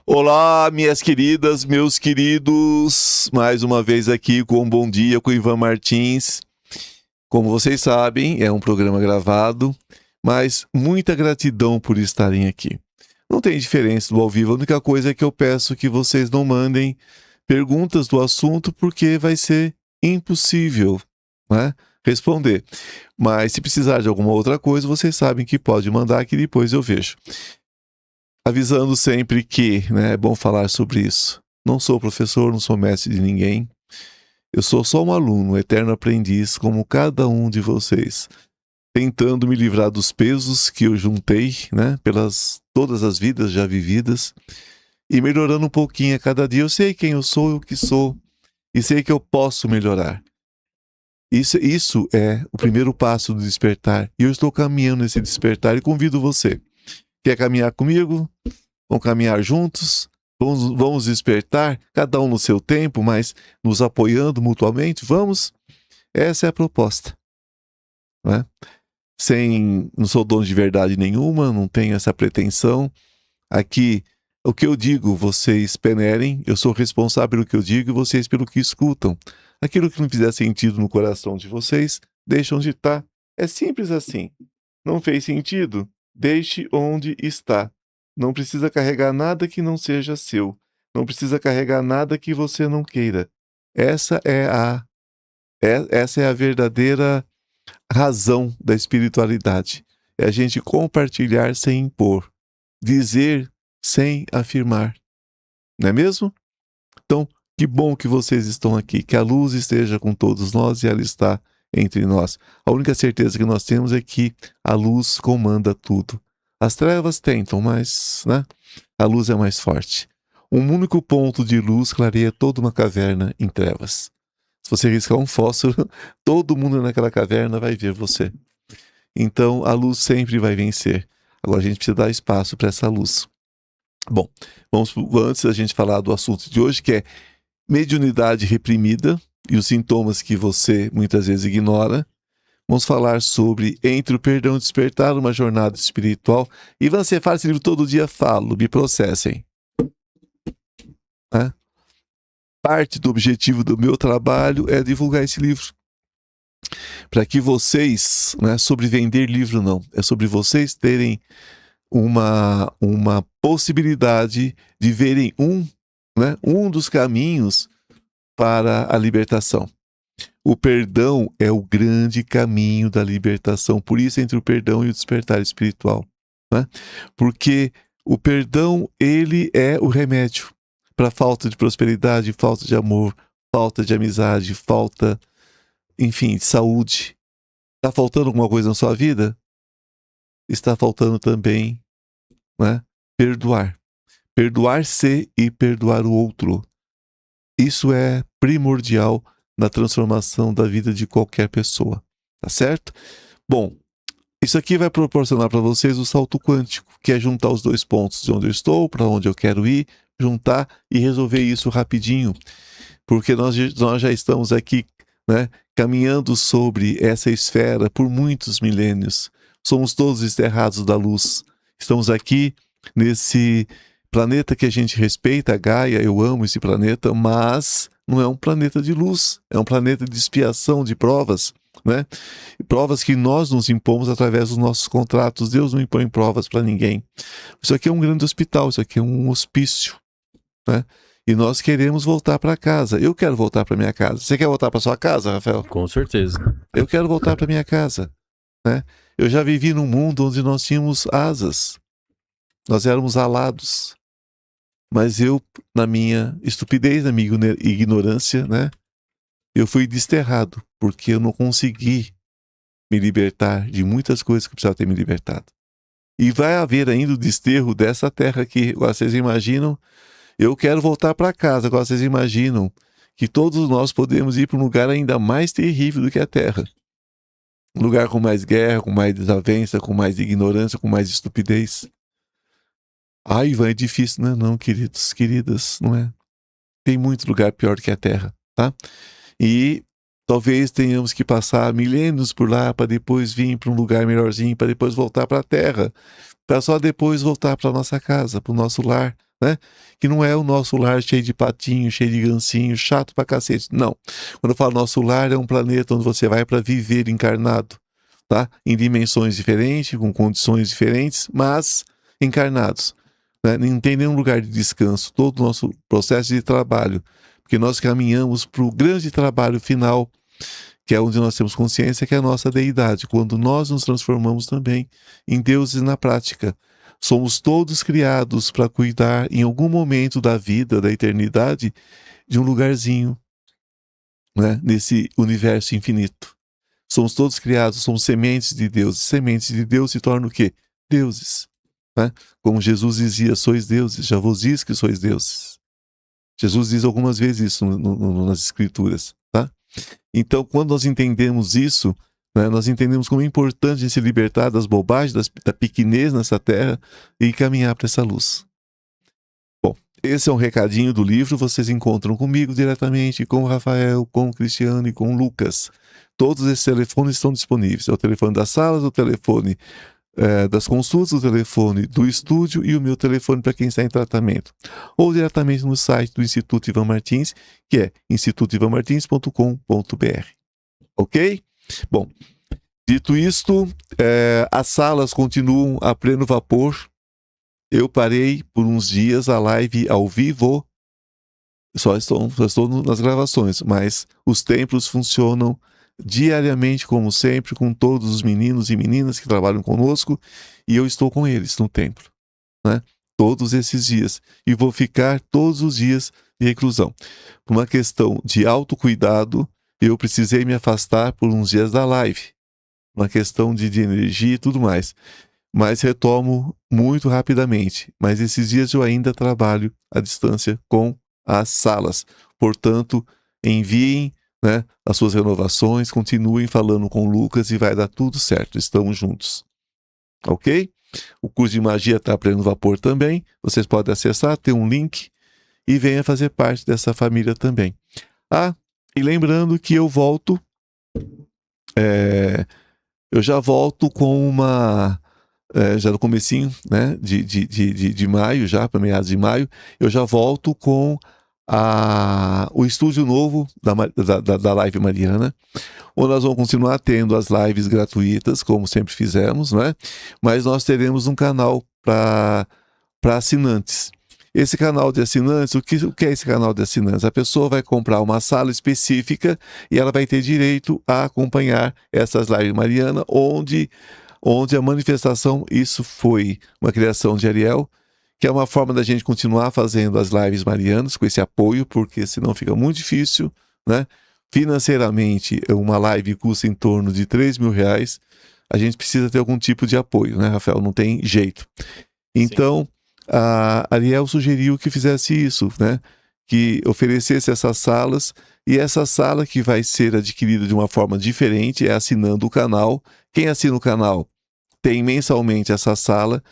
Olá, minhas queridas, meus queridos, mais uma vez aqui com Bom Dia com Ivan Martins. Como vocês sabem, é um programa gravado, mas muita gratidão por estarem aqui. Não tem diferença do ao vivo, a única coisa é que eu peço que vocês não mandem perguntas do assunto, porque vai ser impossível, né, responder. Mas se precisar de alguma outra coisa, vocês sabem que pode mandar, que depois eu vejo. Avisando sempre que, né, é bom falar sobre isso. Não sou professor, não sou mestre de ninguém. Eu sou só um aluno, um eterno aprendiz, como cada um de vocês, tentando me livrar dos pesos que eu juntei, né, pelas todas as vidas já vividas, e melhorando um pouquinho a cada dia. Eu sei quem eu sou e o que sou, e sei que eu posso melhorar. Isso é o primeiro passo do despertar, e eu estou caminhando nesse despertar e convido você. Quer caminhar comigo? Vamos caminhar juntos? Vamos despertar, cada um no seu tempo, mas nos apoiando mutuamente? Vamos? Essa é a proposta, né? Não sou dono de verdade nenhuma, não tenho essa pretensão. Aqui, o que eu digo, vocês peneirem, eu sou responsável pelo que eu digo e vocês pelo que escutam. Aquilo que não fizer sentido no coração de vocês, deixam de estar. É simples assim. Não fez sentido? Deixe onde está. Não precisa carregar nada que não seja seu. Não precisa carregar nada que você não queira. Essa é a verdadeira razão da espiritualidade. É a gente compartilhar sem impor. Dizer sem afirmar. Não é mesmo? Então, que bom que vocês estão aqui. Que a luz esteja com todos nós e ela está entre nós. A única certeza que nós temos é que a luz comanda tudo. As trevas tentam, mas, né, a luz é mais forte. Um único ponto de luz clareia toda uma caverna em trevas. Se você riscar um fósforo, todo mundo naquela caverna vai ver você. Então, a luz sempre vai vencer. Agora a gente precisa dar espaço para essa luz. Bom, antes da gente falar do assunto de hoje, que é mediunidade reprimida e os sintomas que você muitas vezes ignora. Vamos falar sobre Entre o Perdão e o Despertar, uma jornada espiritual. E você fala esse livro todo dia, falo, me processem. Parte do objetivo do meu trabalho é divulgar esse livro. Para que vocês, não é sobre vender livro não, é sobre vocês terem uma possibilidade de verem um dos caminhos para a libertação. O perdão é o grande caminho da libertação. Por isso, entre o perdão e o despertar espiritual. Né? Porque o perdão, ele é o remédio para falta de prosperidade, falta de amor, falta de amizade, falta, enfim, de saúde. Está faltando alguma coisa na sua vida? Está faltando também, né, perdoar. Perdoar-se e perdoar o outro. Isso é primordial na transformação da vida de qualquer pessoa, tá certo? Bom, isso aqui vai proporcionar para vocês o salto quântico, que é juntar os dois pontos de onde eu estou, para onde eu quero ir, juntar e resolver isso rapidinho, porque nós já estamos aqui, né, caminhando sobre essa esfera por muitos milênios. Somos todos desterrados da luz. Estamos aqui nesse planeta que a gente respeita, a Gaia, eu amo esse planeta, mas não é um planeta de luz, é um planeta de expiação, de provas, né? Provas que nós nos impomos através dos nossos contratos. Deus não impõe provas para ninguém. Isso aqui é um grande hospital, isso aqui é um hospício, né? E nós queremos voltar para casa. Eu quero voltar para minha casa. Você quer voltar para sua casa, Rafael? Com certeza. Eu quero voltar para minha casa, né? Eu já vivi num mundo onde nós tínhamos asas. Nós éramos alados. Mas eu, na minha estupidez, na minha ignorância, né, eu fui desterrado, porque eu não consegui me libertar de muitas coisas que eu precisava ter me libertado. E vai haver ainda o desterro dessa terra aqui. Agora vocês imaginam, eu quero voltar para casa. Agora vocês imaginam que todos nós podemos ir para um lugar ainda mais terrível do que a terra. Um lugar com mais guerra, com mais desavença, com mais ignorância, com mais estupidez. Ai, Ivan, é difícil, não é não, queridos, queridas, não é? Tem muito lugar pior que a Terra, tá? E talvez tenhamos que passar milênios por lá para depois vir para um lugar melhorzinho, para depois voltar para a Terra, para só depois voltar para nossa casa, para o nosso lar, né? Que não é o nosso lar cheio de patinho, cheio de gancinho, chato pra cacete. Não. Quando eu falo nosso lar, é um planeta onde você vai para viver encarnado, tá? Em dimensões diferentes, com condições diferentes, mas encarnados, né? Não tem nenhum lugar de descanso. Todo o nosso processo de trabalho, porque nós caminhamos para o grande trabalho final, que é onde nós temos consciência, que é a nossa deidade, quando nós nos transformamos também em deuses na prática. Somos todos criados para cuidar, em algum momento da vida, da eternidade, de um lugarzinho, né, nesse universo infinito. Somos todos criados, somos sementes de Deus. Sementes de Deus se tornam o quê? Deuses. Né? Como Jesus dizia, sois deuses, já vos diz que sois deuses. Jesus diz algumas vezes isso nas Escrituras. Tá? Então, quando nós entendemos isso, né, nós entendemos como é importante se libertar das bobagens, da pequenez nessa terra e caminhar para essa luz. Bom, esse é um recadinho do livro. Vocês encontram comigo diretamente, com o Rafael, com o Cristiano e com o Lucas. Todos esses telefones estão disponíveis. É o telefone das salas, o telefone das consultas, o telefone do estúdio e o meu telefone para quem está em tratamento. Ou diretamente no site do Instituto Ivan Martins, que é institutoivanmartins.com.br. Ok? Bom, dito isto, as salas continuam a pleno vapor. Eu parei por uns dias a live ao vivo, só estou nas gravações, mas os templos funcionam diariamente, como sempre, com todos os meninos e meninas que trabalham conosco, e eu estou com eles no templo, né? Todos esses dias, e vou ficar todos os dias de reclusão. Por uma questão de autocuidado, eu precisei me afastar por uns dias da live, uma questão de energia e tudo mais, mas retomo muito rapidamente. Mas esses dias eu ainda trabalho à distância com as salas, portanto, enviem, né, as suas renovações, continuem falando com o Lucas e vai dar tudo certo, estamos juntos. Ok? O curso de magia está a pleno vapor também, vocês podem acessar, tem um link e venha fazer parte dessa família também. Ah, e lembrando que eu volto, eu já volto com uma, já no comecinho, né, de maio, já para meados de maio, eu já volto com o estúdio novo da Live Mariana, onde nós vamos continuar tendo as lives gratuitas, como sempre fizemos, né? Mas nós teremos um canal para assinantes. Esse canal de assinantes, o que é esse canal de assinantes? A pessoa vai comprar uma sala específica e ela vai ter direito a acompanhar essas lives Mariana, onde a manifestação, isso foi uma criação de Ariel, que é uma forma da gente continuar fazendo as lives marianas com esse apoio, porque senão fica muito difícil, né? Financeiramente, uma live custa em torno de R$3.000, a gente precisa ter algum tipo de apoio, né, Rafael? Não tem jeito. Então, a Ariel sugeriu que fizesse isso, né? Que oferecesse essas salas, e essa sala que vai ser adquirida de uma forma diferente é assinando o canal. Quem assina o canal tem mensalmente essa sala,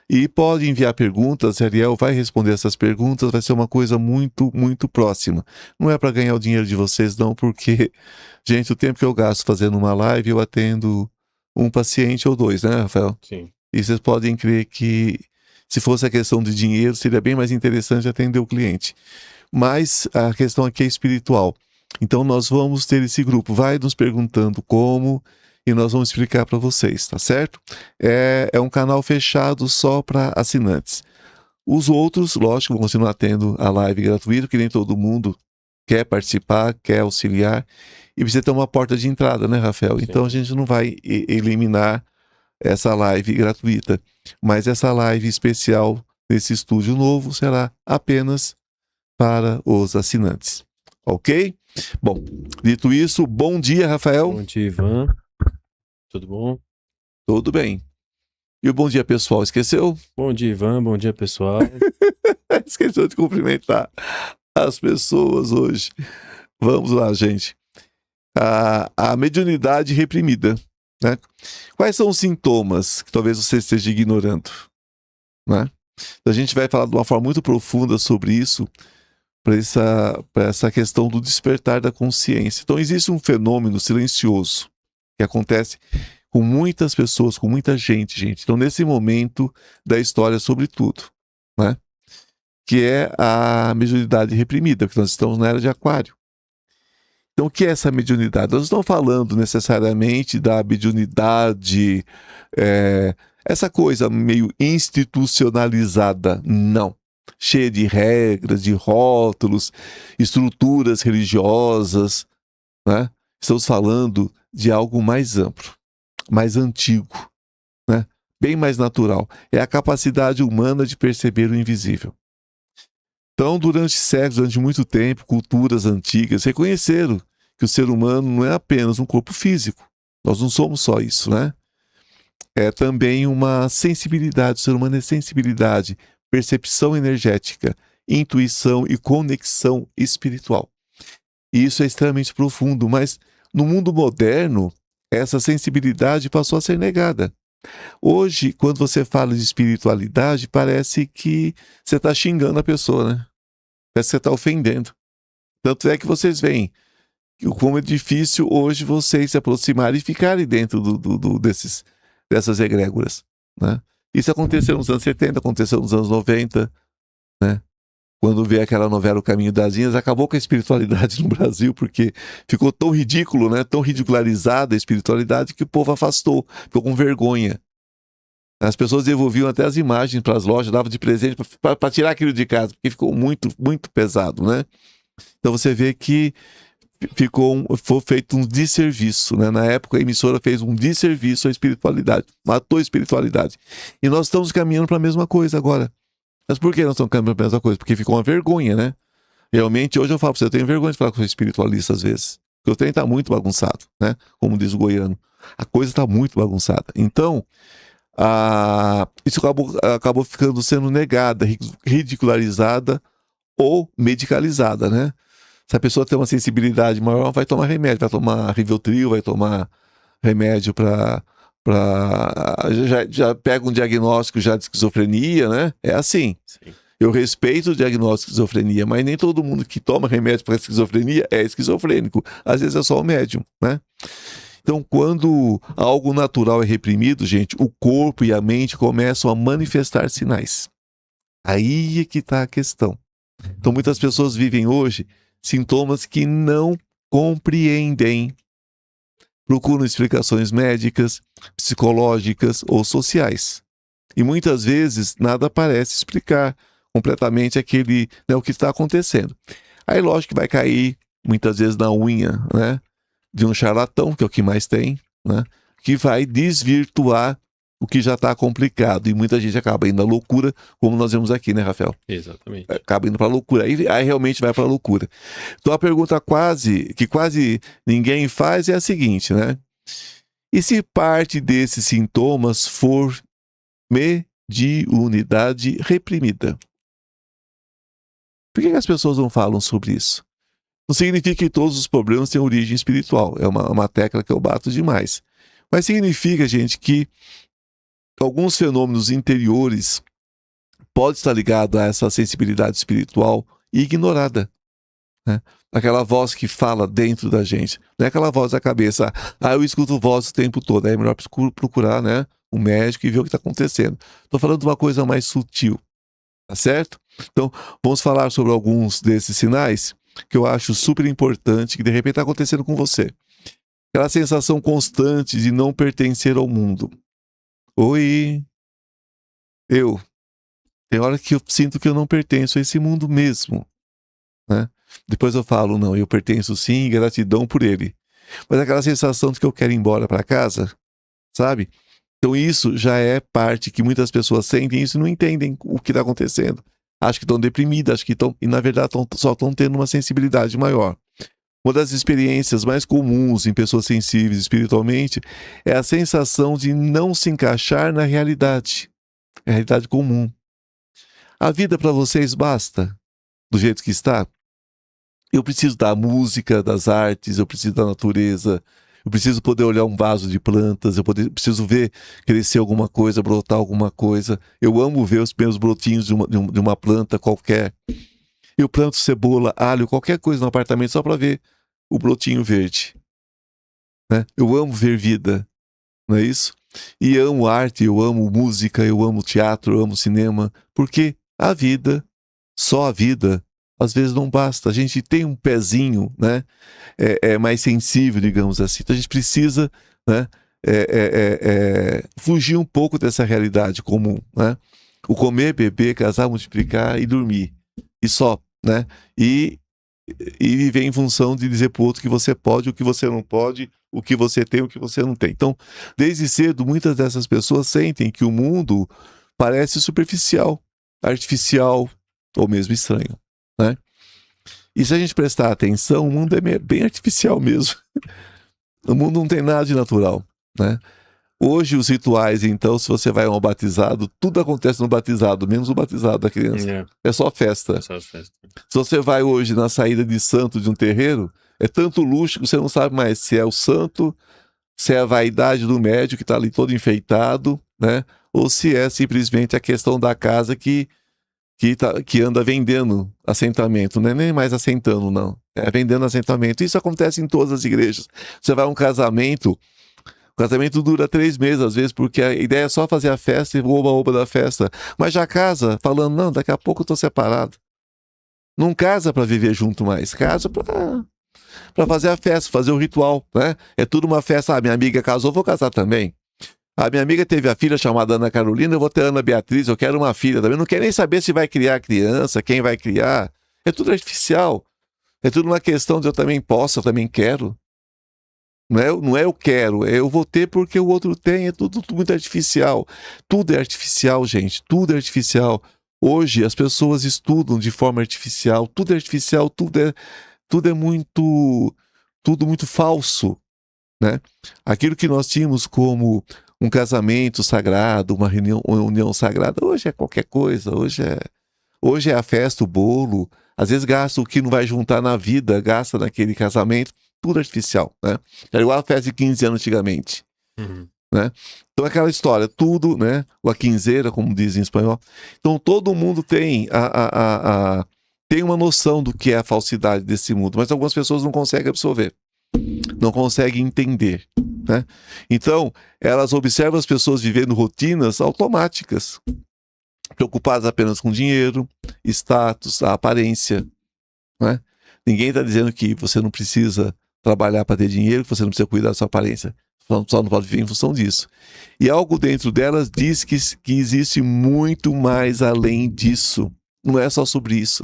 e pode enviar perguntas, a Ariel vai responder essas perguntas, vai ser uma coisa muito, muito próxima. Não é para ganhar o dinheiro de vocês, não, porque, gente, o tempo que eu gasto fazendo uma live, eu atendo um paciente ou dois, né, Rafael? Sim. E vocês podem crer que, se fosse a questão de dinheiro, seria bem mais interessante atender o cliente. Mas a questão aqui é espiritual. Então, nós vamos ter esse grupo. Vai nos perguntando como, e nós vamos explicar para vocês, tá certo? É um canal fechado só para assinantes. Os outros, lógico, vão continuar tendo a live gratuita, porque nem todo mundo quer participar, quer auxiliar, e precisa ter uma porta de entrada, né, Rafael? Sim. Então a gente não vai eliminar essa live gratuita, mas essa live especial nesse estúdio novo será apenas para os assinantes, ok? Bom, dito isso, bom dia, Rafael. Bom dia, Ivan. Tudo bom? Tudo bem. E o bom dia, pessoal, esqueceu? Bom dia, Ivan. Bom dia, pessoal. Esqueceu de cumprimentar as pessoas hoje. Vamos lá, gente. A mediunidade reprimida, né? Quais são os sintomas que talvez você esteja ignorando, né? Então, a gente vai falar de uma forma muito profunda sobre isso, para essa questão do despertar da consciência. Então, existe um fenômeno silencioso que acontece com muitas pessoas, com muita gente. Então, nesse momento da história, sobretudo, né? que é a mediunidade reprimida, porque nós estamos na era de Aquário. Então, o que é essa mediunidade? Nós não estamos falando necessariamente da mediunidade, essa coisa meio institucionalizada, não. Cheia de regras, de rótulos, estruturas religiosas, né? Estamos falando de algo mais amplo, mais antigo, né? Bem mais natural. É a capacidade humana de perceber o invisível. Então, durante séculos, durante muito tempo, culturas antigas reconheceram que o ser humano não é apenas um corpo físico. Nós não somos só isso, né? É também uma sensibilidade. O ser humano é sensibilidade, percepção energética, intuição e conexão espiritual. E isso é extremamente profundo, mas no mundo moderno, essa sensibilidade passou a ser negada. Hoje, quando você fala de espiritualidade, parece que você está xingando a pessoa, né? Parece que você está ofendendo. Tanto é que vocês veem como é difícil hoje vocês se aproximarem e ficarem dentro dessas egrégoras, né? Isso aconteceu nos anos 70, aconteceu nos anos 90, né? Quando veio aquela novela O Caminho das Índias, acabou com a espiritualidade no Brasil, porque ficou tão ridículo, né? Tão ridicularizada a espiritualidade que o povo afastou, ficou com vergonha. As pessoas devolviam até as imagens para as lojas, davam de presente para tirar aquilo de casa, porque ficou muito, muito pesado, né? Então você vê que foi feito um desserviço, né? Na época a emissora fez um desserviço à espiritualidade, matou a espiritualidade. E nós estamos caminhando para a mesma coisa agora. Mas por que nós estamos caminhando para a mesma coisa? Porque ficou uma vergonha, né? Realmente, hoje eu falo para você, eu tenho vergonha de falar com o espiritualista às vezes. Porque o trem está muito bagunçado, né? Como diz o goiano. A coisa está muito bagunçada. Então, isso acabou ficando sendo negada, ridicularizada ou medicalizada, né? Se a pessoa tem uma sensibilidade maior, vai tomar remédio, vai tomar Rivotril, vai tomar remédio já pega um diagnóstico já de esquizofrenia, né? É assim. Sim. Eu respeito o diagnóstico de esquizofrenia, mas nem todo mundo que toma remédio para esquizofrenia é esquizofrênico. Às vezes é só o médium, né? Então, quando algo natural é reprimido, gente, o corpo e a mente começam a manifestar sinais. Aí é que está a questão. Então, muitas pessoas vivem hoje sintomas que não compreendem. Procuram explicações médicas, psicológicas ou sociais. E muitas vezes nada parece explicar completamente o que está acontecendo. Aí, lógico que vai cair muitas vezes na unha, né, de um charlatão, que é o que mais tem, né, que vai desvirtuar o que já está complicado. E muita gente acaba indo à loucura, como nós vemos aqui, né, Rafael? Exatamente. Acaba indo para a loucura. Aí realmente vai para a loucura. Então a pergunta que quase ninguém faz é a seguinte, né? E se parte desses sintomas for mediunidade reprimida? Por que as pessoas não falam sobre isso? Não significa que todos os problemas têm origem espiritual. É uma tecla que eu bato demais. Mas significa, gente, que alguns fenômenos interiores podem estar ligados a essa sensibilidade espiritual ignorada, né? Aquela voz que fala dentro da gente. Não é aquela voz da cabeça. Eu escuto voz o tempo todo. É melhor procurar, né, um médico e ver o que está acontecendo. Estou falando de uma coisa mais sutil. Tá certo? Então, vamos falar sobre alguns desses sinais que eu acho super importante, que de repente está acontecendo com você. Aquela sensação constante de não pertencer ao mundo. Oi, tem hora que eu sinto que eu não pertenço a esse mundo mesmo, né? Depois eu falo, não, eu pertenço sim, gratidão por ele. Mas aquela sensação de que eu quero ir embora para casa, sabe? Então isso já é parte que muitas pessoas sentem isso e não entendem o que está acontecendo. Acham que estão deprimidas, e na verdade só estão tendo uma sensibilidade maior. Uma das experiências mais comuns em pessoas sensíveis espiritualmente é a sensação de não se encaixar na realidade. É a realidade comum. A vida para vocês basta do jeito que está? Eu preciso da música, das artes, eu preciso da natureza, eu preciso poder olhar um vaso de plantas, preciso ver crescer alguma coisa, brotar alguma coisa. Eu amo ver os primeiros brotinhos de uma planta qualquer. Eu planto cebola, alho, qualquer coisa no apartamento só para ver o brotinho verde, né? Eu amo ver vida, não é isso? E amo arte, eu amo música, eu amo teatro, eu amo cinema, porque a vida só a vida, às vezes não basta. A gente tem um pezinho, né? Mais sensível, digamos assim. Então a gente precisa, né? Fugir um pouco dessa realidade comum, né? O comer, beber, casar, multiplicar e dormir. E só, né? E viver em função de dizer para o outro que você pode, o que você não pode, o que você tem, o que você não tem. Então, desde cedo, muitas dessas pessoas sentem que o mundo parece superficial, artificial ou mesmo estranho, né? E se a gente prestar atenção, o mundo é bem artificial mesmo. O mundo não tem nada de natural, né? Hoje os rituais, então, se você vai a um batizado, tudo acontece no batizado, menos o batizado da criança. É só festa. É só festa. Se você vai hoje na saída de santo de um terreiro, é tanto luxo que você não sabe mais se é o santo, se é a vaidade do médium que está ali todo enfeitado, né? Ou se é simplesmente a questão da casa que anda vendendo assentamento, não é nem mais assentando, não. É vendendo assentamento. Isso acontece em todas as igrejas. Você vai a um casamento, o casamento dura 3 meses, às vezes, porque a ideia é só fazer a festa e o oba-oba da festa. Mas já casa, falando, não, daqui a pouco eu tô separado. Não casa para viver junto mais, casa para fazer a festa, fazer o ritual, né? É tudo uma festa. Ah, minha amiga casou, vou casar também. A minha amiga teve a filha chamada Ana Carolina, eu vou ter Ana Beatriz, eu quero uma filha também. Não quero nem saber se vai criar criança, quem vai criar. É tudo artificial. É tudo uma questão de eu também posso, eu também quero. Não é eu quero, é eu vou ter porque o outro tem. É tudo muito artificial. Tudo é artificial, gente. Tudo é artificial. Hoje as pessoas estudam de forma artificial. Tudo é artificial, tudo é tudo muito falso, né? Aquilo que nós tínhamos como um casamento sagrado, uma união sagrada, hoje é qualquer coisa, hoje é a festa, o bolo, às vezes gasta o que não vai juntar na vida, gasta naquele casamento, tudo artificial, né? Era igual a festa de 15 anos antigamente, né? Então aquela história, tudo, né? Ou a quinzeira, como dizem em espanhol. Então todo mundo tem tem uma noção do que é a falsidade desse mundo, mas algumas pessoas não conseguem absorver, não conseguem entender, né? Então, elas observam as pessoas vivendo rotinas automáticas, preocupadas apenas com dinheiro, status, a aparência, né? Ninguém está dizendo que você não precisa trabalhar para ter dinheiro, que você não precisa cuidar da sua aparência, só não pode viver em função disso. E algo dentro delas diz que existe muito mais além disso, não é só sobre isso.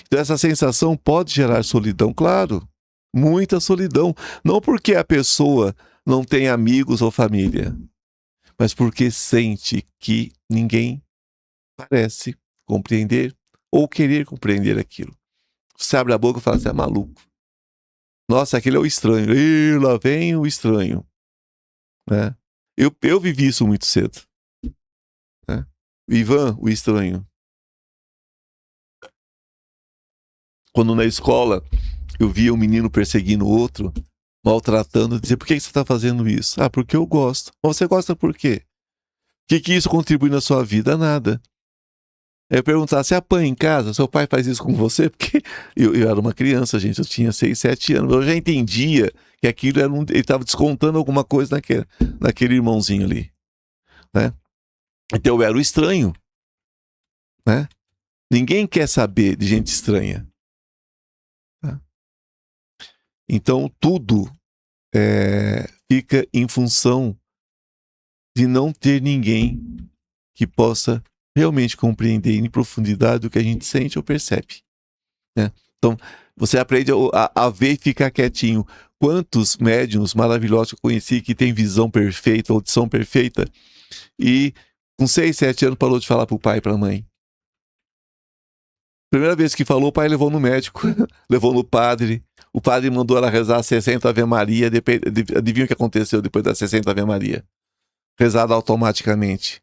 Então essa sensação pode gerar solidão, claro, muita solidão. Não porque a pessoa não tem amigos ou família, mas porque sente que ninguém parece compreender ou querer compreender aquilo. Você abre a boca e fala, você é maluco. Nossa, aquele é o estranho. Ih, lá vem o estranho. Né? Eu vivi isso muito cedo. Né? Ivan, o estranho. Quando na escola eu via um menino perseguindo o outro, maltratando, dizia, por que você está fazendo isso? Ah, porque eu gosto. Mas você gosta por quê? O que isso contribui na sua vida? Nada. Eu perguntar, você apanha em casa? Seu pai faz isso com você? Porque eu era uma criança, gente, eu tinha 6, 7 anos. Eu já entendia que aquilo era ele estava descontando alguma coisa naquele irmãozinho ali. Né? Então eu era o estranho. Né? Ninguém quer saber de gente estranha. Tá? Então tudo fica em função de não ter ninguém que possa realmente compreender em profundidade o que a gente sente ou percebe. Né? Então, você aprende a ver e ficar quietinho. Quantos médiuns maravilhosos eu conheci que tem visão perfeita, audição perfeita, e com 6, 7 anos parou de falar para o pai e para a mãe. Primeira vez que falou, o pai levou no médico, levou no padre. O padre mandou ela rezar 60 Ave Maria. Adivinha o que aconteceu depois das 60 Ave Maria? Rezada automaticamente.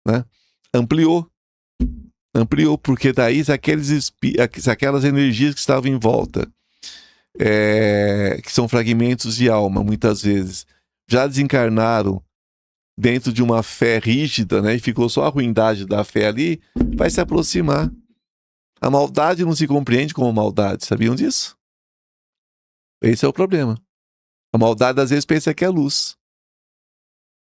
Né? Ampliou, porque daí aquelas energias que estavam em volta, que são fragmentos de alma, muitas vezes, já desencarnaram dentro de uma fé rígida, né? E ficou só a ruindade da fé ali, vai se aproximar. A maldade não se compreende como maldade, sabiam disso? Esse é o problema. A maldade às vezes pensa que é luz.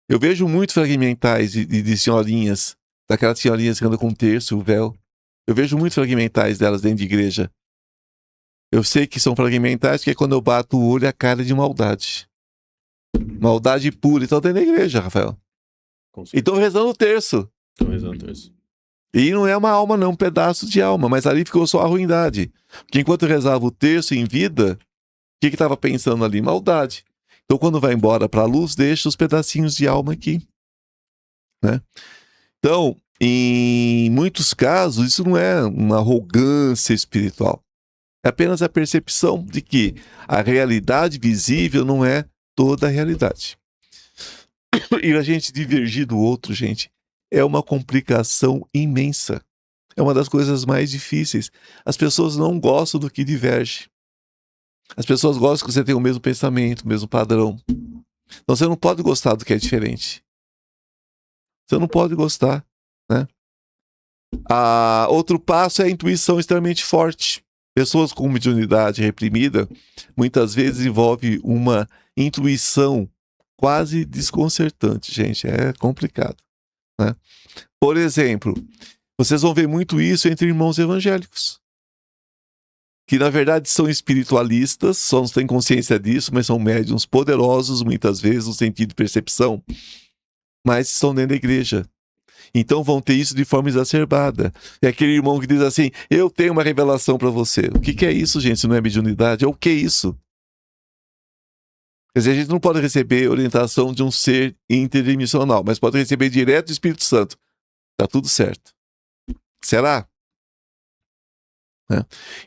Eu vejo muito fragmentais de senhorinhas, daquelas senhorinhas que andam com terço, o véu, Eu vejo muito fragmentais delas dentro de igreja. Eu sei que são fragmentais porque quando eu bato o olho, a cara é de maldade. Maldade pura. Então dentro da igreja, Rafael. E estão rezando o terço. Estão rezando o terço. E não é uma alma, não, um pedaço de alma. Mas ali ficou só a ruindade. Porque enquanto eu rezava o terço em vida, o que estava pensando ali? Maldade. Então quando vai embora para a luz, deixa os pedacinhos de alma aqui. Né? Então, em muitos casos, isso não é uma arrogância espiritual. É apenas a percepção de que a realidade visível não é toda a realidade. E a gente divergir do outro, gente, é uma complicação imensa. É uma das coisas mais difíceis. As pessoas não gostam do que diverge. As pessoas gostam que você tenha o mesmo pensamento, o mesmo padrão. Então você não pode gostar do que é diferente. Você não pode gostar, né? Outro passo é a intuição extremamente forte. Pessoas com mediunidade reprimida muitas vezes envolve uma intuição quase desconcertante, gente. É complicado, né? Por exemplo, vocês vão ver muito isso entre irmãos evangélicos, que na verdade são espiritualistas, só não têm consciência disso, mas são médiuns poderosos, muitas vezes, no sentido de percepção, mas estão dentro da igreja. Então vão ter isso de forma exacerbada. É aquele irmão que diz assim, eu tenho uma revelação para você. O que é isso, gente, se não é mediunidade? É o que é isso? Quer dizer, a gente não pode receber orientação de um ser interdimensional, mas pode receber direto do Espírito Santo. Tá tudo certo. Será?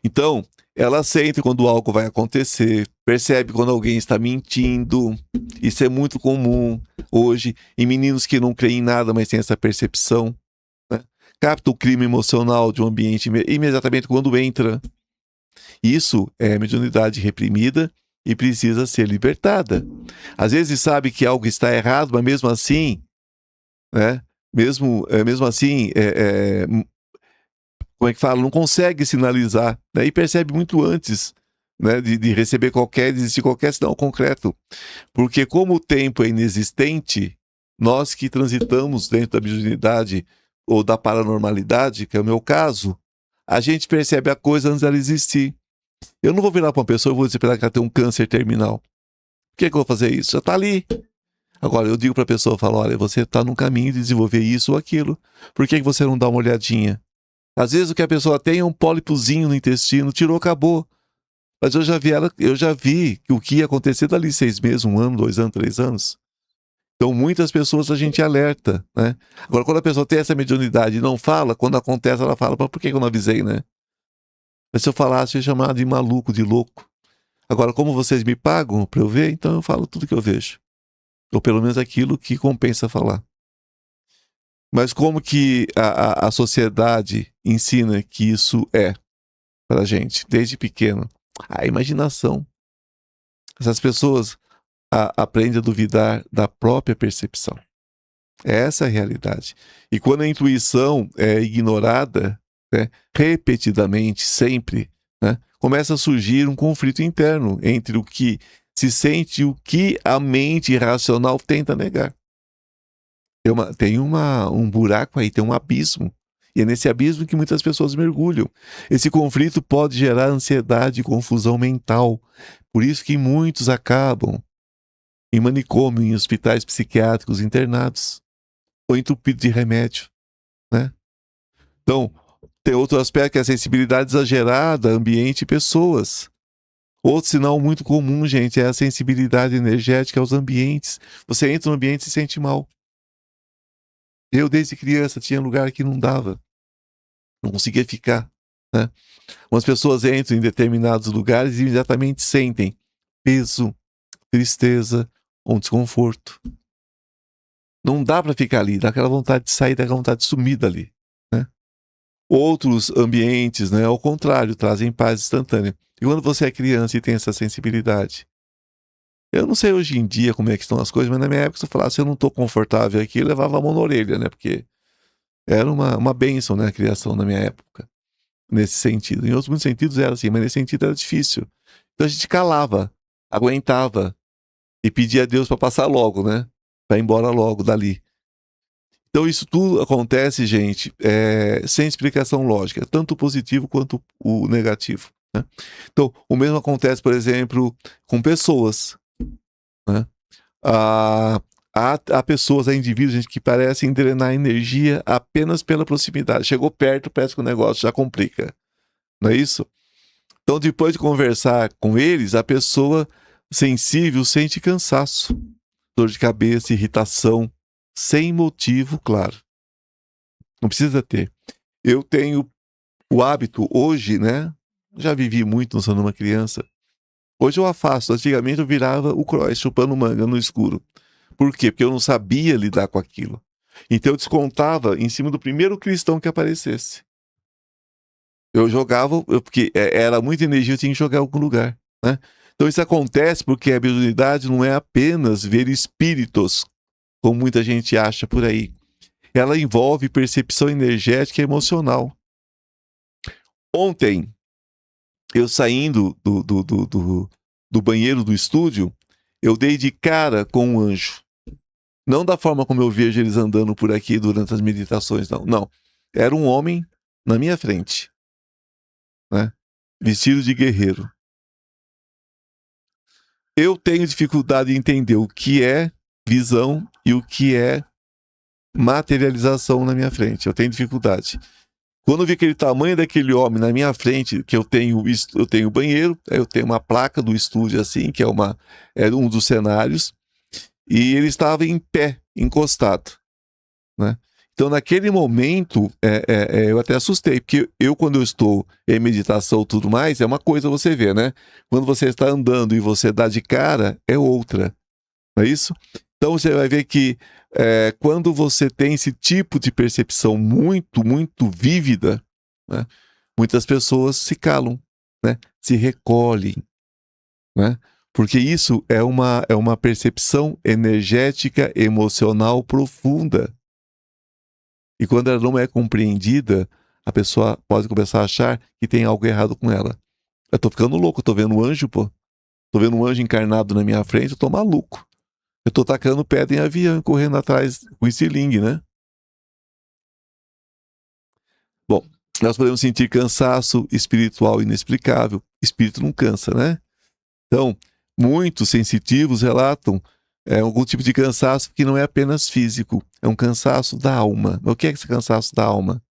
Então, ela sente quando algo vai acontecer, percebe quando alguém está mentindo. Isso é muito comum hoje em meninos que não creem em nada, mas têm essa percepção, né? Capta o clima emocional de um ambiente imediatamente quando entra. Isso é mediunidade reprimida e precisa ser libertada. Às vezes sabe que algo está errado, mas mesmo assim, né? Mesmo assim, como é que fala? Não consegue sinalizar, né? E percebe muito antes, né, de receber de existir qualquer sinal concreto. Porque como o tempo é inexistente, nós que transitamos dentro da mediunidade ou da paranormalidade, que é o meu caso, a gente percebe a coisa antes dela existir. Eu não vou virar para uma pessoa e vou dizer para ela que ela tem um câncer terminal. Por que eu vou fazer isso? Já está ali. Agora, eu digo para a pessoa, falo, olha, você está no caminho de desenvolver isso ou aquilo. Por que você não dá uma olhadinha? Às vezes o que a pessoa tem é um pólipozinho no intestino, tirou, acabou. Mas eu já vi o que ia acontecer dali 6 meses, 1 ano, 2 anos, 3 anos. Então muitas pessoas a gente alerta, né? Agora quando a pessoa tem essa mediunidade e não fala, quando acontece ela fala, por que eu não avisei, né? Mas se eu falasse, eu ia chamar de maluco, de louco. Agora, como vocês me pagam para eu ver, então eu falo tudo que eu vejo. Ou pelo menos aquilo que compensa falar. Mas como que a sociedade ensina que isso é pra gente, desde pequeno? A imaginação. Essas pessoas aprendem a duvidar da própria percepção. Essa é a realidade. E quando a intuição é ignorada, né, repetidamente, sempre, né, começa a surgir um conflito interno entre o que se sente e o que a mente racional tenta negar. Tem um buraco aí, tem um abismo. E é nesse abismo que muitas pessoas mergulham. Esse conflito pode gerar ansiedade e confusão mental. Por isso que muitos acabam em manicômio, em hospitais psiquiátricos internados, ou entupidos de remédio, né? Então, tem outro aspecto que é a sensibilidade exagerada, ambiente e pessoas. Outro sinal muito comum, gente, é a sensibilidade energética aos ambientes. Você entra no ambiente e se sente mal. Eu, desde criança, tinha lugar que não dava. Não conseguia ficar, né? Umas pessoas entram em determinados lugares e imediatamente sentem peso, tristeza ou desconforto. Não dá para ficar ali, dá aquela vontade de sair, dá aquela vontade de sumir dali, né? Outros ambientes, né, ao contrário, trazem paz instantânea. E quando você é criança e tem essa sensibilidade, eu não sei hoje em dia como é que estão as coisas, mas na minha época, se eu falasse eu não estou confortável aqui, eu levava a mão na orelha, né? Porque era uma bênção, né, a criação na minha época, nesse sentido. Em outros sentidos era assim, mas nesse sentido era difícil. Então a gente calava, aguentava e pedia a Deus para passar logo, né? Para ir embora logo dali. Então isso tudo acontece, gente, sem explicação lógica, tanto o positivo quanto o negativo, né? Então, o mesmo acontece, por exemplo, com pessoas, né? Há pessoas, há indivíduos, gente, que parecem drenar energia apenas pela proximidade. Chegou perto, parece que o negócio já complica, não é isso? Então, depois de conversar com eles, a pessoa sensível sente cansaço, dor de cabeça, irritação, sem motivo claro. Não precisa ter. Eu tenho o hábito hoje, né? Já vivi muito não sendo uma criança. Hoje eu afasto. Antigamente eu virava o cross, chupando manga no escuro. Por quê? Porque eu não sabia lidar com aquilo. Então eu descontava em cima do primeiro cristão que aparecesse. Eu jogava, porque era muita energia, eu tinha que jogar em algum lugar, né? Então isso acontece porque a mediunidade não é apenas ver espíritos, como muita gente acha por aí. Ela envolve percepção energética e emocional. Ontem, eu saindo do banheiro do estúdio, eu dei de cara com um anjo. Não da forma como eu vejo eles andando por aqui durante as meditações, não. Não. Era um homem na minha frente, né? Vestido de guerreiro. Eu tenho dificuldade em entender o que é visão e o que é materialização na minha frente. Eu tenho dificuldade. Quando eu vi aquele tamanho daquele homem na minha frente, que eu tenho banheiro, eu tenho uma placa do estúdio assim, que era um dos cenários, e ele estava em pé, encostado, né? Então, naquele momento, eu até assustei, porque quando eu estou em meditação e tudo mais, é uma coisa você vê, né? Quando você está andando e você dá de cara, é outra, não é isso? Então, você vai ver que quando você tem esse tipo de percepção muito, muito vívida, né, muitas pessoas se calam, né, se recolhem, né, porque isso é uma percepção energética, emocional profunda. E quando ela não é compreendida, a pessoa pode começar a achar que tem algo errado com ela. Eu tô ficando louco, eu tô vendo um anjo, pô. Tô vendo um anjo encarnado na minha frente, eu tô maluco. Eu tô tacando pedra em avião, correndo atrás com estilingue, né? Bom, nós podemos sentir cansaço espiritual inexplicável. Espírito não cansa, né? Então, muitos sensitivos relatam algum tipo de cansaço que não é apenas físico, é um cansaço da alma. Mas o que é esse cansaço da alma?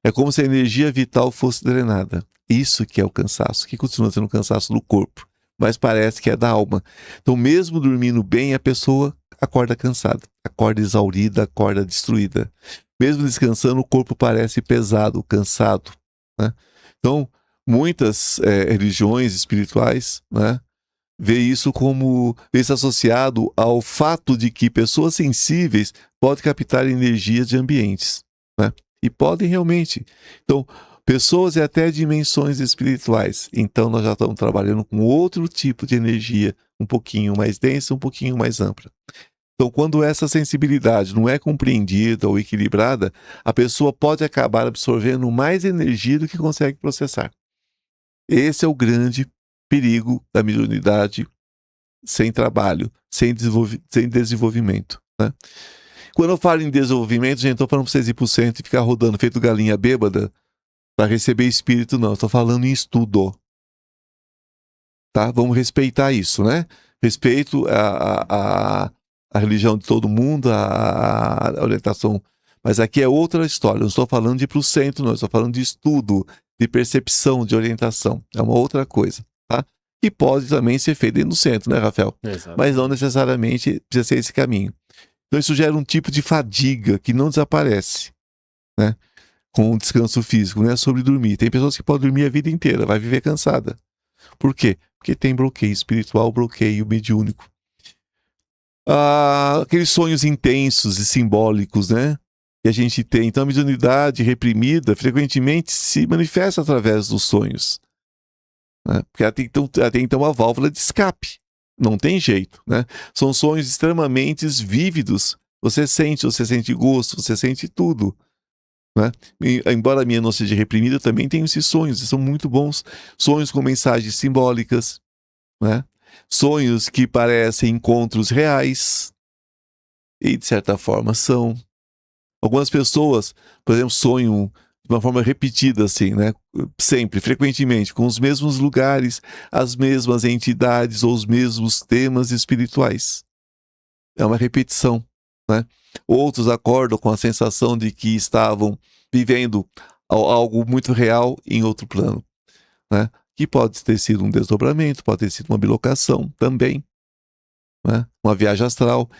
É como se a energia vital fosse drenada. Isso que é o cansaço, que continua sendo o cansaço do corpo, mas parece que é da alma. Então, mesmo dormindo bem, a pessoa acorda cansada, acorda exaurida, acorda destruída. Mesmo descansando, o corpo parece pesado, cansado, né? Então, muitas religiões espirituais, né, vê isso associado ao fato de que pessoas sensíveis podem captar energias de ambientes, né? E podem realmente. Então, pessoas e até dimensões espirituais. Então, nós já estamos trabalhando com outro tipo de energia, um pouquinho mais densa, um pouquinho mais ampla. Então, quando essa sensibilidade não é compreendida ou equilibrada, a pessoa pode acabar absorvendo mais energia do que consegue processar. Esse é o grande perigo da mediunidade sem trabalho, sem desenvolvimento, né? Quando eu falo em desenvolvimento, gente, estou falando para vocês ir para o centro e ficar rodando feito galinha bêbada para receber espírito, não. Estou falando em estudo, tá? Vamos respeitar isso, né? Respeito a religião de todo mundo, a orientação. Mas aqui é outra história. Não estou falando de ir para o centro, não. Estou falando de estudo, de percepção, de orientação. É uma outra coisa, tá? E pode também ser feito dentro do centro, né, Rafael? Exato. Mas não necessariamente precisa ser esse caminho. Então isso gera um tipo de fadiga que não desaparece, né, com o descanso físico, não é sobre dormir. Tem pessoas que podem dormir a vida inteira, vai viver cansada. Por quê? Porque tem bloqueio espiritual, bloqueio mediúnico. Aqueles sonhos intensos e simbólicos, né, que a gente tem. Então a mediunidade reprimida frequentemente se manifesta através dos sonhos, né, porque ela tem então uma válvula de escape. Não tem jeito, né? São sonhos extremamente vívidos. Você sente gosto, você sente tudo, né? Embora a minha não seja reprimida, eu também tenho esses sonhos, e são muito bons. Sonhos com mensagens simbólicas, né? Sonhos que parecem encontros reais, e de certa forma são, Algumas pessoas, por exemplo, sonham de uma forma repetida, assim, né? Sempre, frequentemente, com os mesmos lugares, as mesmas entidades ou os mesmos temas espirituais. É uma repetição, né? Outros acordam com a sensação de que estavam vivendo algo muito real em outro plano, né? Que pode ter sido um desdobramento, pode ter sido uma bilocação também, né? Uma viagem astral.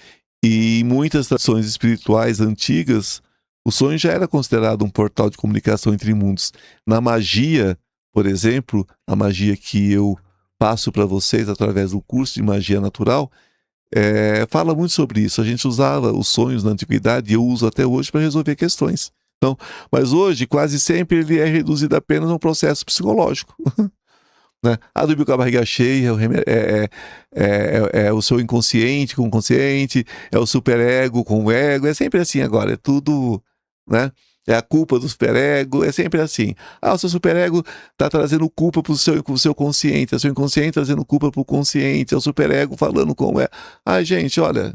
E em muitas tradições espirituais antigas, o sonho já era considerado um portal de comunicação entre mundos. Na magia, por exemplo, a magia que eu passo para vocês através do curso de magia natural, fala muito sobre isso. A gente usava os sonhos na antiguidade e eu uso até hoje para resolver questões. Então, mas hoje, quase sempre, ele é reduzido apenas a um processo psicológico. Né? Dormiu com a barriga cheia, é o seu inconsciente com o consciente, é o superego com o ego, é sempre assim agora, é tudo, né? É a culpa do superego, é sempre assim. O seu superego está trazendo culpa para o seu consciente, é o seu inconsciente trazendo culpa para o consciente, é o superego falando como é. Gente, olha,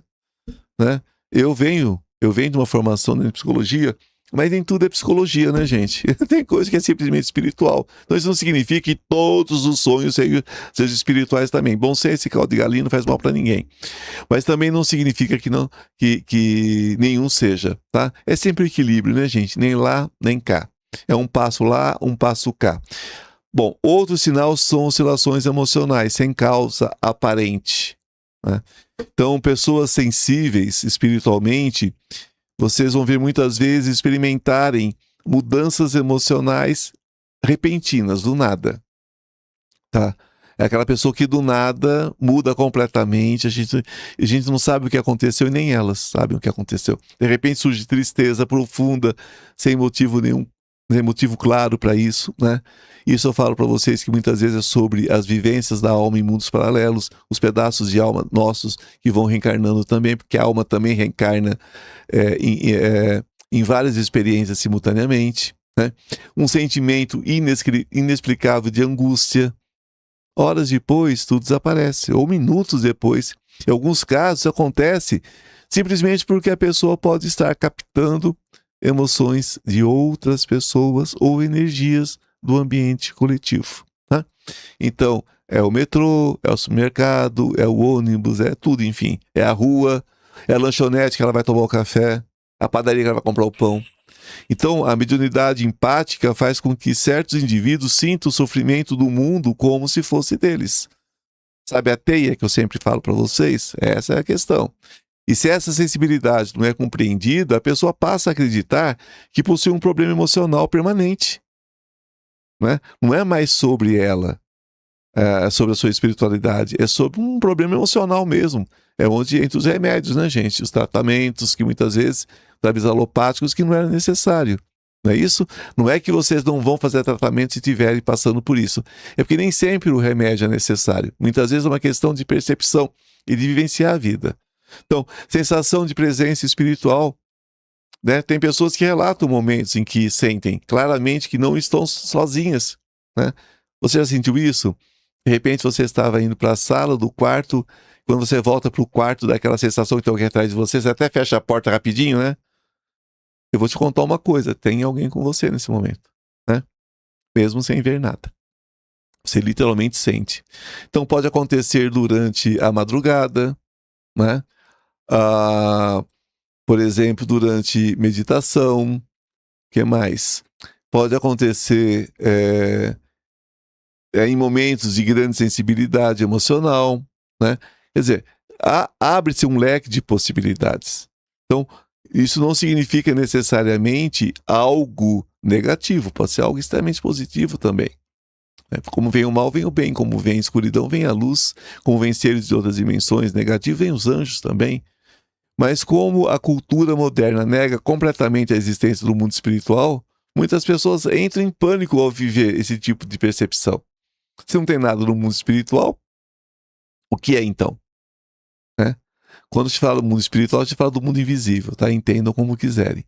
né? Eu venho de uma formação em psicologia, mas nem tudo é psicologia, né, gente? Tem coisa que é simplesmente espiritual. Então isso não significa que todos os sonhos sejam espirituais também. Bom senso e caldo de galinha não faz mal para ninguém. Mas também não significa que nenhum seja, tá? É sempre equilíbrio, né, gente? Nem lá, nem cá. É um passo lá, um passo cá. Bom, outro sinal são oscilações emocionais, sem causa aparente, né? Então, pessoas sensíveis espiritualmente, vocês vão ver muitas vezes experimentarem mudanças emocionais repentinas, do nada, tá? É aquela pessoa que do nada muda completamente, a gente não sabe o que aconteceu e nem elas sabem o que aconteceu. De repente surge tristeza profunda, sem motivo nenhum, sem motivo claro para isso, né? Isso eu falo para vocês que muitas vezes é sobre as vivências da alma em mundos paralelos, os pedaços de alma nossos que vão reencarnando também, porque a alma também reencarna em várias experiências simultaneamente, né? Um sentimento inexplicável de angústia. Horas depois, tudo desaparece, ou minutos depois. Em alguns casos, isso acontece simplesmente porque a pessoa pode estar captando emoções de outras pessoas ou energias do ambiente coletivo, tá? Então, é o metrô, é o supermercado, é o ônibus, é tudo, enfim. É a rua, é a lanchonete que ela vai tomar o café, a padaria que ela vai comprar o pão. Então, a mediunidade empática faz com que certos indivíduos sintam o sofrimento do mundo como se fosse deles. Sabe a teia que eu sempre falo para vocês? Essa é a questão. E se essa sensibilidade não é compreendida, a pessoa passa a acreditar que possui um problema emocional permanente. Né? Não é mais sobre ela, sobre a sua espiritualidade, é sobre um problema emocional mesmo. É onde entra os remédios, né, gente? Os tratamentos que muitas vezes, tratamentos alopáticos, que não era necessário. Não é isso? Não é que vocês não vão fazer tratamento se estiverem passando por isso. É porque nem sempre o remédio é necessário. Muitas vezes é uma questão de percepção e de vivenciar a vida. Então, sensação de presença espiritual, né? Tem pessoas que relatam momentos em que sentem claramente que não estão sozinhas, né? Você já sentiu isso? De repente você estava indo para a sala do quarto, quando você volta para o quarto, dá aquela sensação que tem alguém atrás de você, você até fecha a porta rapidinho, né? Eu vou te contar uma coisa, tem alguém com você nesse momento, né? Mesmo sem ver nada. Você literalmente sente. Então pode acontecer durante a madrugada, né? Por exemplo, durante meditação. O que mais? Pode acontecer em momentos de grande sensibilidade emocional, né? Quer dizer, abre-se um leque de possibilidades. Então, isso não significa necessariamente algo negativo, pode ser algo extremamente positivo também. Como vem o mal, vem o bem. Como vem a escuridão, vem a luz. Como vem seres de outras dimensões negativas, vem os anjos também. Mas como a cultura moderna nega completamente a existência do mundo espiritual, muitas pessoas entram em pânico ao viver esse tipo de percepção. Se não tem nada no mundo espiritual, o que é então? Né? Quando se fala do mundo espiritual, se fala do mundo invisível, tá? Entendam como quiserem,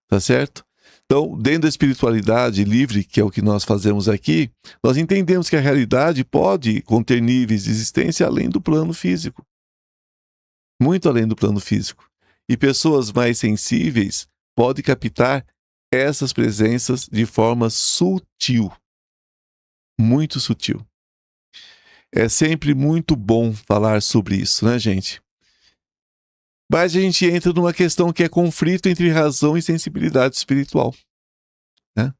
tá certo? Então, dentro da espiritualidade livre, que é o que nós fazemos aqui, nós entendemos que a realidade pode conter níveis de existência além do plano físico. Muito além do plano físico. E pessoas mais sensíveis pode captar essas presenças de forma sutil, muito sutil. É sempre muito bom falar sobre isso, né, gente? Mas a gente entra numa questão que é conflito entre razão e sensibilidade espiritual, né?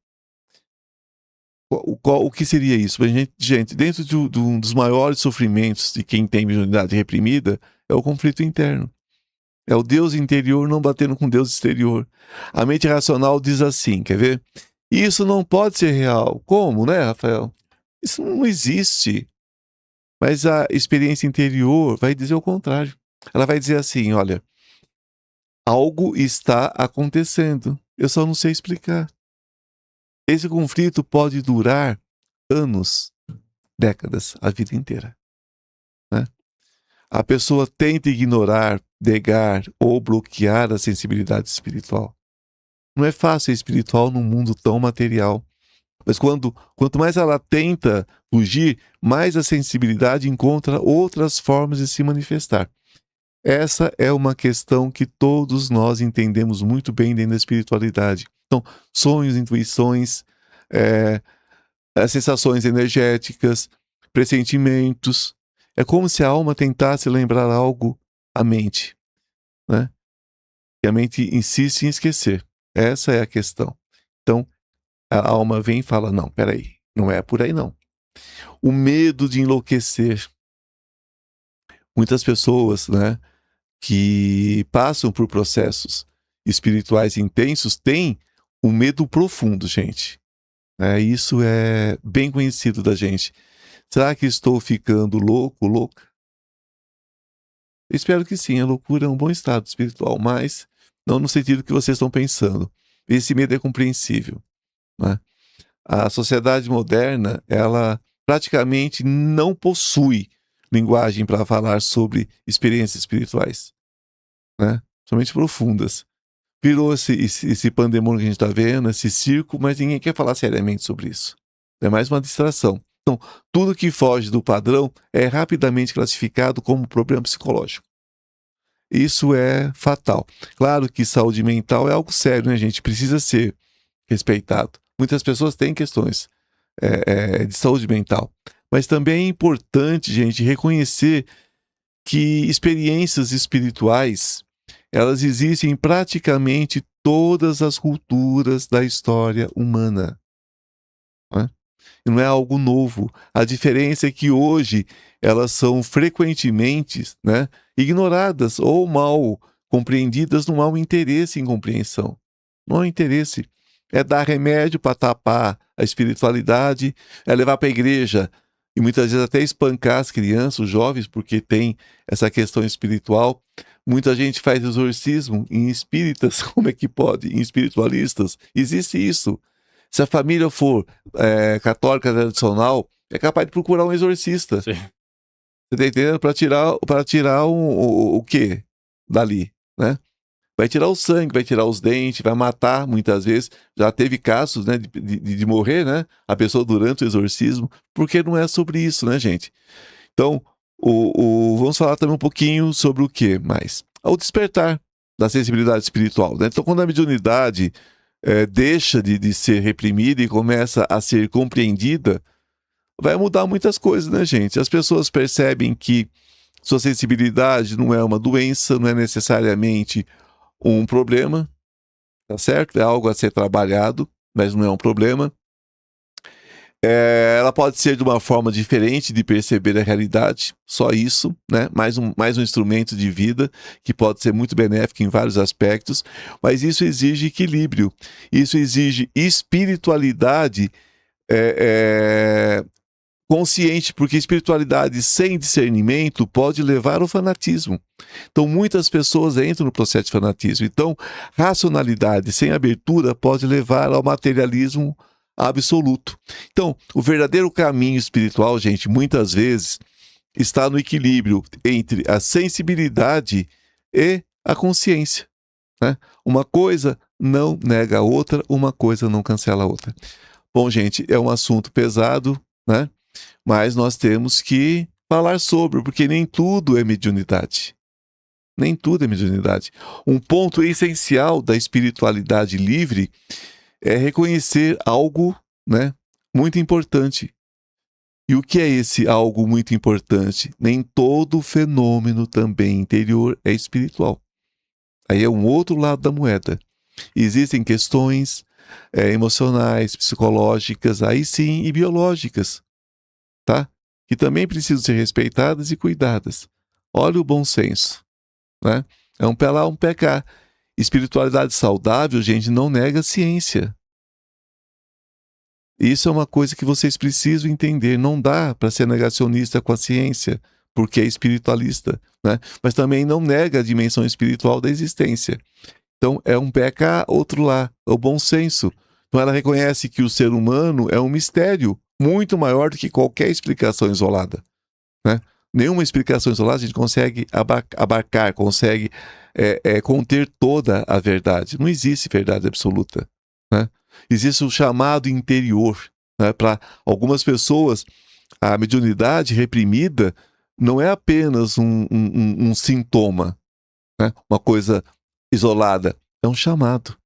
O que seria isso? Gente, dentro de um dos maiores sofrimentos de quem tem mediunidade reprimida é o conflito interno. É o Deus interior não batendo com o Deus exterior. A mente racional diz assim, quer ver? Isso não pode ser real. Como, né, Rafael? Isso não existe. Mas a experiência interior vai dizer o contrário. Ela vai dizer assim, olha, algo está acontecendo. Eu só não sei explicar. Esse conflito pode durar anos, décadas, a vida inteira, né? A pessoa tenta ignorar, negar ou bloquear a sensibilidade espiritual. Não é fácil ser espiritual num mundo tão material. Mas quanto mais ela tenta fugir, mais a sensibilidade encontra outras formas de se manifestar. Essa é uma questão que todos nós entendemos muito bem dentro da espiritualidade. Então, sonhos, intuições, sensações energéticas, pressentimentos. É como se a alma tentasse lembrar algo à mente, né? E a mente insiste em esquecer. Essa é a questão. Então, a alma vem e fala, não, peraí, não é por aí não. O medo de enlouquecer. Muitas pessoas, né, que passam por processos espirituais intensos têm um medo profundo, gente. Isso é bem conhecido da gente. Será que estou ficando louco, louca? Espero que sim, a loucura é um bom estado espiritual, mas não no sentido que vocês estão pensando. Esse medo é compreensível, né? A sociedade moderna, ela praticamente não possui linguagem para falar sobre experiências espirituais, né? Somente profundas. Virou esse pandemônio que a gente está vendo, esse circo, mas ninguém quer falar seriamente sobre isso. É mais uma distração. Então, tudo que foge do padrão é rapidamente classificado como problema psicológico. Isso é fatal. Claro que saúde mental é algo sério, né, gente? Precisa ser respeitado. Muitas pessoas têm questões de saúde mental. Mas também é importante, gente, reconhecer que experiências espirituais, elas existem em praticamente todas as culturas da história humana, né? E não é algo novo. A diferença é que hoje elas são frequentemente, né, ignoradas ou mal compreendidas no mau interesse em compreensão. Não há interesse. É dar remédio para tapar a espiritualidade, é levar para a igreja e muitas vezes até espancar as crianças, os jovens, porque tem essa questão espiritual. Muita gente faz exorcismo em espíritas, como é que pode? Em espiritualistas. Existe isso. Se a família for católica tradicional, é capaz de procurar um exorcista. Sim. Você tá entendendo? Para tirar o quê dali, né? Vai tirar o sangue, vai tirar os dentes, vai matar muitas vezes. Já teve casos, né, de morrer, né, a pessoa durante o exorcismo, porque não é sobre isso, né, gente? Então, vamos falar também um pouquinho sobre o que mais? O despertar da sensibilidade espiritual, né? Então, quando a mediunidade deixa de ser reprimida e começa a ser compreendida, vai mudar muitas coisas, né, gente? As pessoas percebem que sua sensibilidade não é uma doença, não é necessariamente um problema, tá certo? É algo a ser trabalhado, mas não é um problema. Ela pode ser de uma forma diferente de perceber a realidade, só isso, né? Mais um instrumento de vida que pode ser muito benéfico em vários aspectos, mas isso exige equilíbrio, isso exige espiritualidade consciente, porque espiritualidade sem discernimento pode levar ao fanatismo. Então, muitas pessoas entram no processo de fanatismo. Então, racionalidade sem abertura pode levar ao materialismo absoluto. Então, o verdadeiro caminho espiritual, gente, muitas vezes está no equilíbrio entre a sensibilidade e a consciência, né? Uma coisa não nega a outra, uma coisa não cancela a outra. Bom, gente, é um assunto pesado, né? Mas nós temos que falar sobre, porque nem tudo é mediunidade. Nem tudo é mediunidade. Um ponto essencial da espiritualidade livre é reconhecer algo, né, muito importante. E o que é esse algo muito importante? Nem todo fenômeno também interior é espiritual. Aí é um outro lado da moeda. Existem questões emocionais, psicológicas, aí sim, e biológicas, tá? Que também precisam ser respeitadas e cuidadas. Olha o bom senso, né? É um pé lá, um pé cá. Espiritualidade saudável, gente, não nega a ciência. Isso é uma coisa que vocês precisam entender. Não dá para ser negacionista com a ciência, porque é espiritualista, né? Mas também não nega a dimensão espiritual da existência. Então, é um pé cá, outro lá. É o bom senso. Então, ela reconhece que o ser humano é um mistério muito maior do que qualquer explicação isolada, né? Nenhuma explicação isolada a gente consegue abarcar, consegue conter toda a verdade. Não existe verdade absoluta, né? Existe um chamado interior, né? Para algumas pessoas, a mediunidade reprimida não é apenas um sintoma, né? Uma coisa isolada. É um chamado,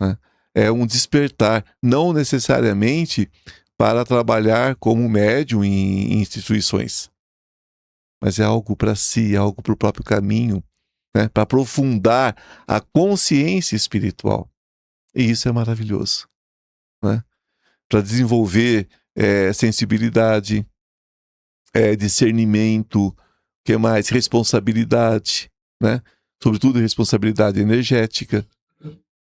né? É um despertar, não necessariamente para trabalhar como médium em instituições, mas é algo para si, é algo para o próprio caminho, né? Para aprofundar a consciência espiritual. E isso é maravilhoso, né? Para desenvolver sensibilidade, discernimento, que mais? Responsabilidade, né? Sobretudo responsabilidade energética.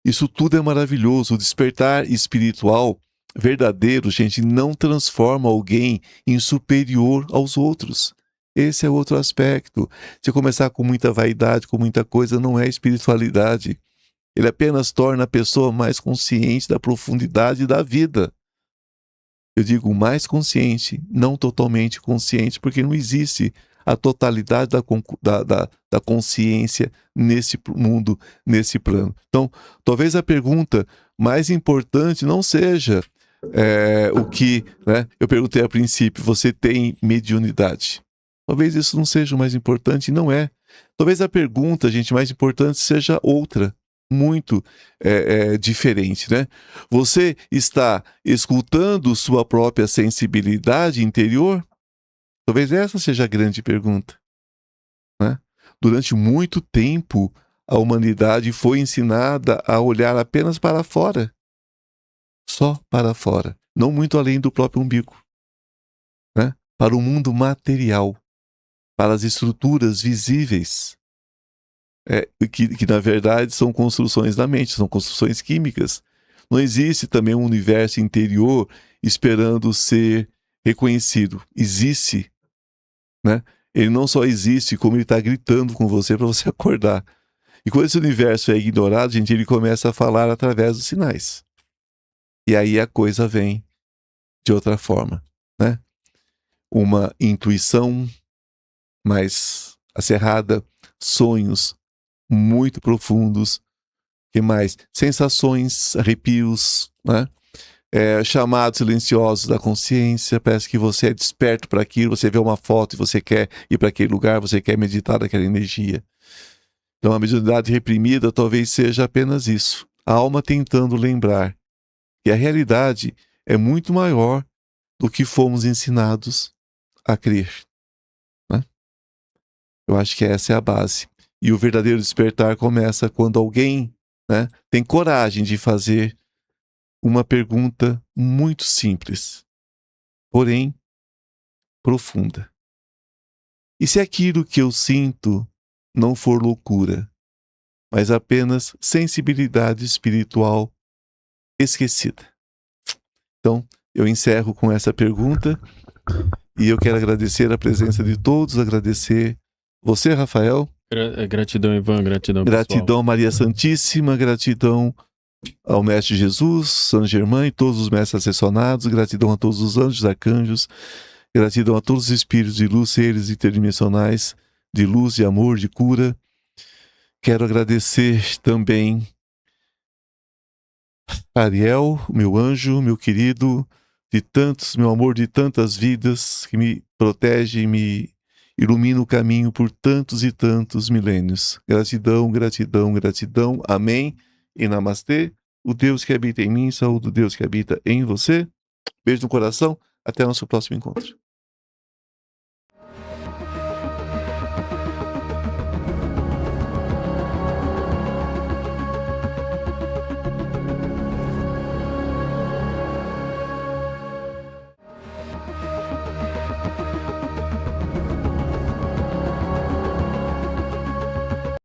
Isso tudo é maravilhoso. O despertar espiritual verdadeiro, gente, não transforma alguém em superior aos outros. Esse é outro aspecto. Se começar com muita vaidade, com muita coisa, não é espiritualidade. Ele apenas torna a pessoa mais consciente da profundidade da vida. Eu digo mais consciente, não totalmente consciente, porque não existe a totalidade da consciência nesse mundo, nesse plano. Então, talvez a pergunta mais importante não seja o que, né, eu perguntei a princípio, você tem mediunidade? Talvez isso não seja o mais importante, não é. Talvez a pergunta, gente, mais importante seja outra, muito diferente, né? Você está escutando sua própria sensibilidade interior? Talvez essa seja a grande pergunta, né? Durante muito tempo, a humanidade foi ensinada a olhar apenas para fora, só para fora, não muito além do próprio umbigo, né? Para o mundo material, para as estruturas visíveis, que na verdade são construções da mente, são construções químicas. Não existe também um universo interior esperando ser reconhecido. Existe, né? Ele não só existe, como ele está gritando com você para você acordar. E quando esse universo é ignorado, gente, ele começa a falar através dos sinais. E aí a coisa vem de outra forma, né? Uma intuição mais acerrada, sonhos muito profundos, que mais? Sensações, arrepios, né? Chamados silenciosos da consciência, parece que você é desperto para aquilo, você vê uma foto e você quer ir para aquele lugar, você quer meditar naquela energia. Então a mediunidade reprimida talvez seja apenas isso, a alma tentando lembrar que a realidade é muito maior do que fomos ensinados a crer, né? Eu acho que essa é a base. E o verdadeiro despertar começa quando alguém, né, tem coragem de fazer uma pergunta muito simples, porém profunda. E se aquilo que eu sinto não for loucura, mas apenas sensibilidade espiritual esquecida? Então, eu encerro com essa pergunta e eu quero agradecer a presença de todos, agradecer você, Rafael. Gratidão, Ivan, gratidão, Gratidão, pessoal. Maria Santíssima, gratidão ao Mestre Jesus, São Germain e todos os mestres ascensionados, gratidão a todos os anjos, arcanjos, gratidão a todos os espíritos de luz, seres interdimensionais, de luz, de amor, de cura. Quero agradecer também a Ariel, meu anjo, meu querido, de tantos, meu amor de tantas vidas, que me protege ilumina o caminho por tantos e tantos milênios. Gratidão, gratidão, gratidão. Amém e namastê. O Deus que habita em mim, saúde o Deus que habita em você. Beijo no coração. Até o nosso próximo encontro.